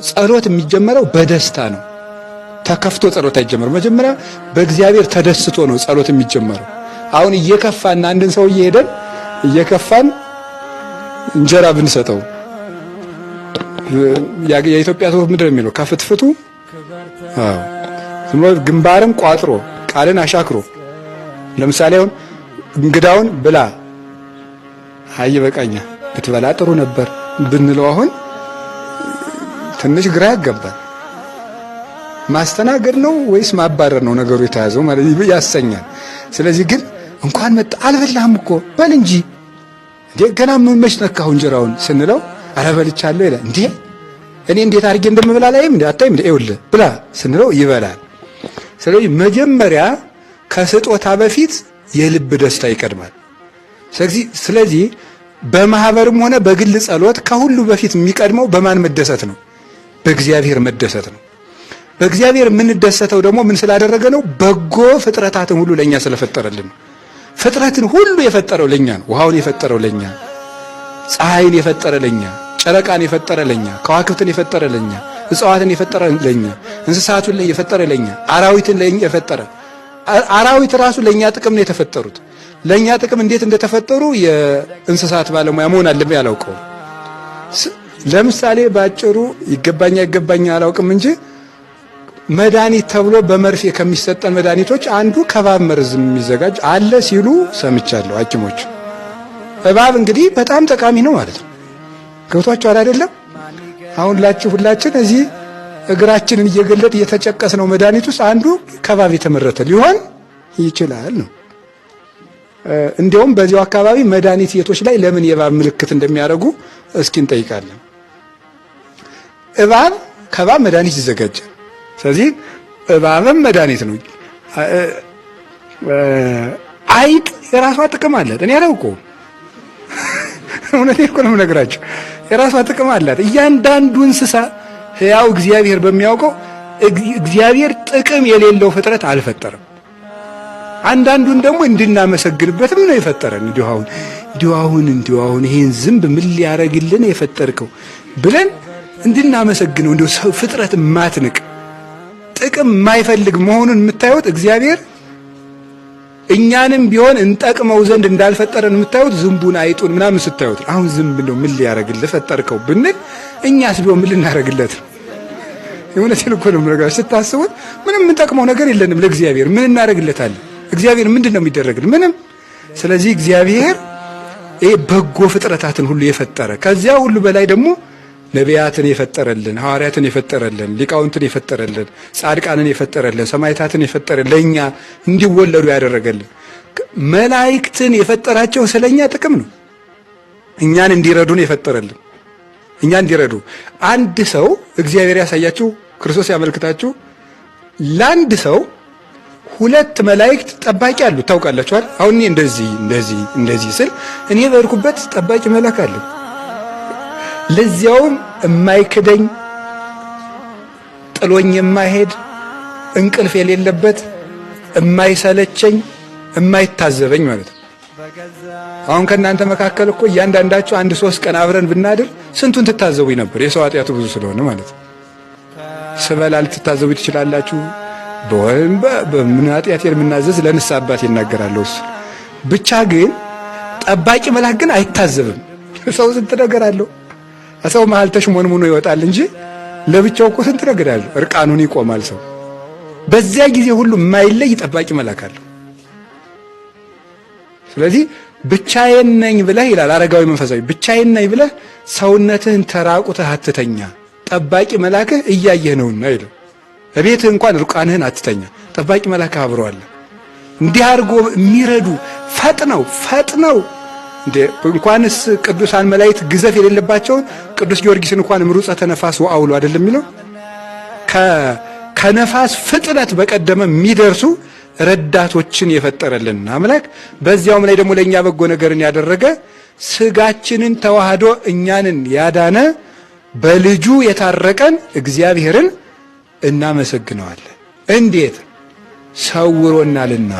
ጸሎት የሚጀመረው በደስታ ነው። ተከፍቶ ጸሎት አይጀመርም። መጀመሪያ በእግዚአብሔር ተደስቶ ነው ጸሎት የሚጀመረው። አሁን እየከፋን አንድን ሰው እየሄደን እየከፋን እንጀራ ብንሰጠው የኢትዮጵያ ሰው ምንድን ነው የሚለው? ከፍትፍቱ ግንባርን ቋጥሮ ቃልን አሻክሮ። ለምሳሌ አሁን እንግዳውን ብላ አይ በቃኛ ብትበላ ጥሩ ነበር ብንለው አሁን ትንሽ ግራ ያጋባል። ማስተናገድ ነው ወይስ ማባረር ነው ነገሩ የተያዘው ማለት ያሰኛል። ስለዚህ ግን እንኳን መጣ አልበላህም እኮ በል እንጂ እንዴ ገና ምን መች ነካሁ እንጀራውን ስንለው ኧረ በልቻለሁ ይላል። እንዴ እኔ እንዴት አድርጌ እንደምበላ ላይም እንዴ አታይም እንዴ ይኸውልህ ብላ ስንለው ይበላል። ስለዚህ መጀመሪያ ከስጦታ በፊት የልብ ደስታ ይቀድማል። ስለዚህ በማህበርም ሆነ በግል ጸሎት ከሁሉ በፊት የሚቀድመው በማን መደሰት ነው? በእግዚአብሔር መደሰት ነው። በእግዚአብሔር የምንደሰተው ደግሞ ምን ስላደረገ ነው? በጎ ፍጥረታትን ሁሉ ለኛ ስለፈጠረልን ነው። ፍጥረትን ሁሉ የፈጠረው ለኛ ነው። ውሃውን የፈጠረው ለኛ፣ ፀሐይን የፈጠረ ለኛ፣ ጨረቃን የፈጠረ ለኛ፣ ከዋክብትን የፈጠረ ለኛ፣ እጽዋትን የፈጠረ ለኛ፣ እንስሳቱን የፈጠረ ለኛ፣ አራዊትን ለኛ የፈጠረ። አራዊት ራሱ ለኛ ጥቅም ነው የተፈጠሩት። ለኛ ጥቅም እንዴት እንደተፈጠሩ የእንስሳት ባለሙያ መሆን አለበት ያላውቀው። ለምሳሌ ባጭሩ ይገባኛ አላውቅም እንጂ መድኃኒት ተብሎ በመርፌ ከሚሰጠን መድኃኒቶች አንዱ ከባብ መርዝ የሚዘጋጅ አለ ሲሉ ሰምቻለሁ ሐኪሞች። እባብ እንግዲህ በጣም ጠቃሚ ነው ማለት ነው። ገብቷችኋል አይደለም? አሁን ሁላችን እዚህ እግራችንን እየገለጥ እየተጨቀስ ነው መድኃኒት ውስጥ አንዱ ከባብ የተመረተ ሊሆን ይችላል ነው። እንዲያውም በዚሁ አካባቢ መድኃኒት የቶች ላይ ለምን የእባብ ምልክት እንደሚያደርጉ እስኪ እንጠይቃለን። ከባብ መድኃኒት ይዘጋጃል። ስለዚህ እባብም መድኃኒት ነው። አይጥ የራሷ ጥቅም አላት። እኔ አላውቀውም። እውነቴን እኮ ነው የምነግራቸው። የራሷ ጥቅም አላት። እያንዳንዱ እንስሳ ሕያው እግዚአብሔር በሚያውቀው እግዚአብሔር ጥቅም የሌለው ፍጥረት አልፈጠረም። አንዳንዱን ደግሞ እንድናመሰግንበትም ነው የፈጠረን። እንዲሁ አሁን ይሄን ዝንብ ምን ሊያረግልን የፈጠርከው ብለን እንድናመሰግነው። እንዲሁ ሰው ፍጥረት ማትንቅ ጥቅም የማይፈልግ መሆኑን የምታዩት እግዚአብሔር እኛንም ቢሆን እንጠቅመው ዘንድ እንዳልፈጠረን የምታዩት ዝንቡን አይጡን ምናምን ስታዩት፣ አሁን ዝንብ ነው ምን ሊያረግልህ ፈጠርከው ብንል እኛስ ቢሆን ምን ልናረግለት ነው? የእውነቴን እኮ ነው የምነግራችሁ። ስታስቡት ምንም የምንጠቅመው ነገር የለንም ለእግዚአብሔር። ምን እናረግለታለን? እግዚአብሔር ምንድን ነው የሚደረግልን? ምንም። ስለዚህ እግዚአብሔር ይሄ በጎ ፍጥረታትን ሁሉ የፈጠረ ከዚያ ሁሉ በላይ ደግሞ ነቢያትን የፈጠረልን፣ ሐዋርያትን የፈጠረልን፣ ሊቃውንትን የፈጠረልን፣ ጻድቃንን የፈጠረልን፣ ሰማዕታትን የፈጠረልን፣ ለኛ እንዲወለዱ ያደረገልን፣ መላእክትን የፈጠራቸው ስለኛ ጥቅም ነው። እኛን እንዲረዱን የፈጠረልን፣ እኛ እንዲረዱ። አንድ ሰው እግዚአብሔር ያሳያችሁ፣ ክርስቶስ ያመልክታችሁ፣ ለአንድ ሰው 2 መላእክት ጠባቂ አሉት። ታውቃላችኋል? አሁን እኔ እንደዚህ ስል እኔ በርኩበት ጠባቂ መልአክ አለ። ለዚያውም የማይክደኝ ጥሎኝ የማይሄድ እንቅልፍ የሌለበት የማይሰለቸኝ የማይታዘበኝ ማለት ነው። አሁን ከእናንተ መካከል እኮ እያንዳንዳችሁ 1-3 ቀን አብረን ብናድር ስንቱን ትታዘቡኝ ነበር? የሰው ኃጢአቱ ብዙ ስለሆነ ማለት ነው። ስበላ ልትታዘቡኝ ትችላላችሁ። በምን ኃጢአት የምናዘዝ ለንስሐ አባት ይናገራለሁ እሱ ብቻ። ግን ጠባቂ መልአክ ግን አይታዘብም። ሰው ስንት ነገር አለው። ሰው መሀል ተሽሞንሙኖ ይወጣል እንጂ ለብቻው እኮ ስንት ነገር አለው። እርቃኑን ይቆማል ሰው። በዚያ ጊዜ ሁሉ የማይለይ ጠባቂ መልአክ አለው። ስለዚህ ብቻዬን ነኝ ብለህ ይላል አረጋዊ መንፈሳዊ፣ ብቻዬን ነኝ ብለህ ሰውነትህን ተራቁተህ አትተኛ፣ ጠባቂ መልአክህ እያየህ ነውና ይላል። በቤትህ እንኳን እርቃንህን አትተኛ፣ ጠባቂ መልአክ አብሮ አለ። እንዲህ አድርጎ የሚረዱ ፈጥነው እንደ እንኳንስ ቅዱሳን መላእክት ግዘፍ የሌለባቸውን ቅዱስ ጊዮርጊስን እንኳን ምሩፀ ተነፋስ ወአውሎ አይደለም የሚለው ከነፋስ ፍጥነት በቀደመ የሚደርሱ ረዳቶችን የፈጠረልን አምላክ፣ በዚያውም ላይ ደግሞ ለኛ በጎ ነገርን ያደረገ ስጋችንን ተዋህዶ እኛንን ያዳነ በልጁ የታረቀን እግዚአብሔርን እናመሰግነዋለን። እንዴት? ሰውሮናልና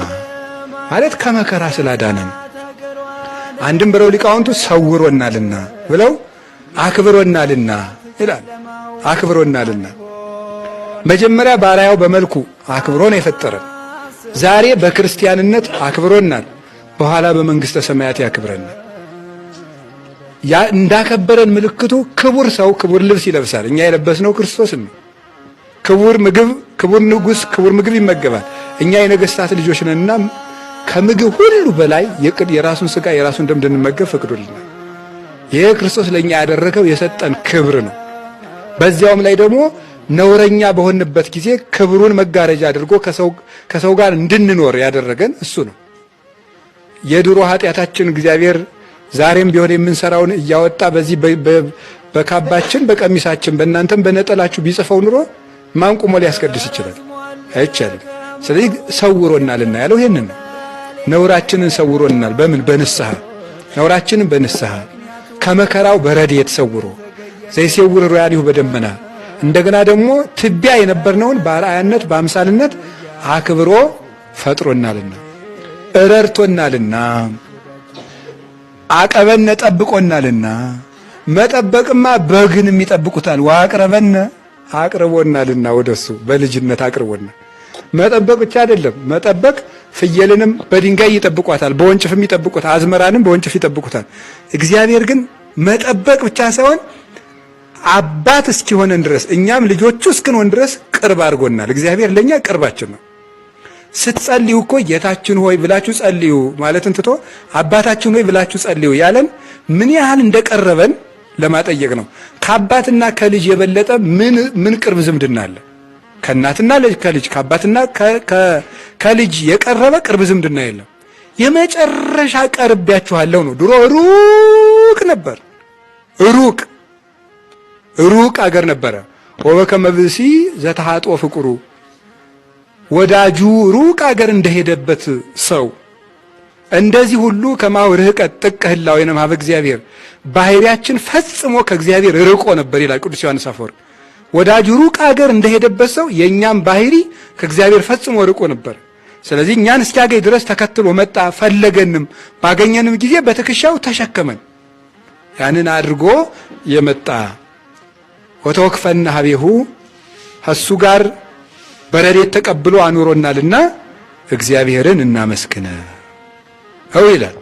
ማለት ከመከራ ስላዳነን። አንድም ብለው ሊቃውንቱ ሰውሮናልና ብለው አክብሮናልና ይላል። አክብሮናልና መጀመሪያ ባሪያው በመልኩ አክብሮ ነው የፈጠረን። ዛሬ በክርስቲያንነት አክብሮናል፣ በኋላ በመንግስተ ሰማያት ያክብረናል። ያ እንዳከበረን ምልክቱ ክቡር ሰው ክቡር ልብስ ይለብሳል። እኛ የለበስነው ክርስቶስን ነው። ክቡር ምግብ፣ ክቡር ንጉሥ ክቡር ምግብ ይመገባል። እኛ የነገስታት ልጆች ነንና ከምግብ ሁሉ በላይ የራሱን ሥጋ የራሱን ደም እንድንመገብ ፈቅዶልናል። ይሄ ክርስቶስ ለኛ ያደረገው የሰጠን ክብር ነው። በዚያውም ላይ ደግሞ ነውረኛ በሆንበት ጊዜ ክብሩን መጋረጃ አድርጎ ከሰው ጋር እንድንኖር ያደረገን እሱ ነው። የድሮ ኃጢአታችን እግዚአብሔር ዛሬም ቢሆን የምንሰራውን እያወጣ በዚህ በካባችን በቀሚሳችን በእናንተም በነጠላችሁ ቢጽፈው ኑሮ ማን ቆሞ ሊያስቀድስ ይችላል? አይቻልም። ስለዚህ ሰውሮናልና ያለው ይሄንን ነው። ነውራችንን ሰውሮናል። በምን? በንስሐ ነውራችንን በንስሐ ከመከራው በረድኤት ሰውሮ ዘይሴውር ሮያሊሁ በደመና እንደገና ደግሞ ትቢያ የነበርነውን በአርአያነት በአምሳልነት አክብሮ ፈጥሮናልና እረርቶናልና አቀበነ ጠብቆናልና መጠበቅማ በግንም ይጠብቁታል። ወአቅረበነ አቅርቦናልና ወደሱ በልጅነት አቅርቦና መጠበቅ ብቻ አይደለም። መጠበቅ ፍየልንም በድንጋይ ይጠብቋታል፣ በወንጭፍም ይጠብቁታል፣ አዝመራንም በወንጭፍ ይጠብቁታል። እግዚአብሔር ግን መጠበቅ ብቻ ሳይሆን አባት እስኪሆነን ድረስ እኛም ልጆቹ እስክንሆን ድረስ ቅርብ አድርጎናል። እግዚአብሔር ለኛ ቅርባችን ነው። ስትጸልዩ እኮ ጌታችን ሆይ ብላችሁ ጸልዩ ማለትን ትቶ አባታችን ሆይ ብላችሁ ጸልዩ ያለን ምን ያህል እንደቀረበን ለማጠየቅ ነው። ከአባትና ከልጅ የበለጠ ምን ቅርብ ዝምድና አለ? ከእናትና ከልጅ ከአባትና ከልጅ የቀረበ ቅርብ ዝምድና የለም። የመጨረሻ ቀርቤያችኋለሁ ነው። ድሮ ሩቅ ነበር፣ ሩቅ አገር ነበረ። ወበከመ ብእሲ ዘተሃጦ ፍቁሩ ወዳጁ ሩቅ አገር እንደሄደበት ሰው እንደዚህ ሁሉ ከማሁ ርህቀት ጥቀ ህላዌነ እምኀበ እግዚአብሔር ባህሪያችን ፈጽሞ ከእግዚአብሔር ርቆ ነበር ይላል ቅዱስ ዮሐንስ አፈወርቅ። ወዳጁ ሩቅ አገር እንደሄደበት ሰው የእኛም ባህሪ ከእግዚአብሔር ፈጽሞ ርቆ ነበር። ስለዚህ እኛን እስኪያገኝ ድረስ ተከትሎ መጣ። ፈለገንም፣ ባገኘንም ጊዜ በትከሻው ተሸከመን። ያንን አድርጎ የመጣ ወተወክፈነ ሀቤሁ እሱ ጋር በረድኤት ተቀብሎ አኑሮናልና እግዚአብሔርን እናመስግነው ይላል።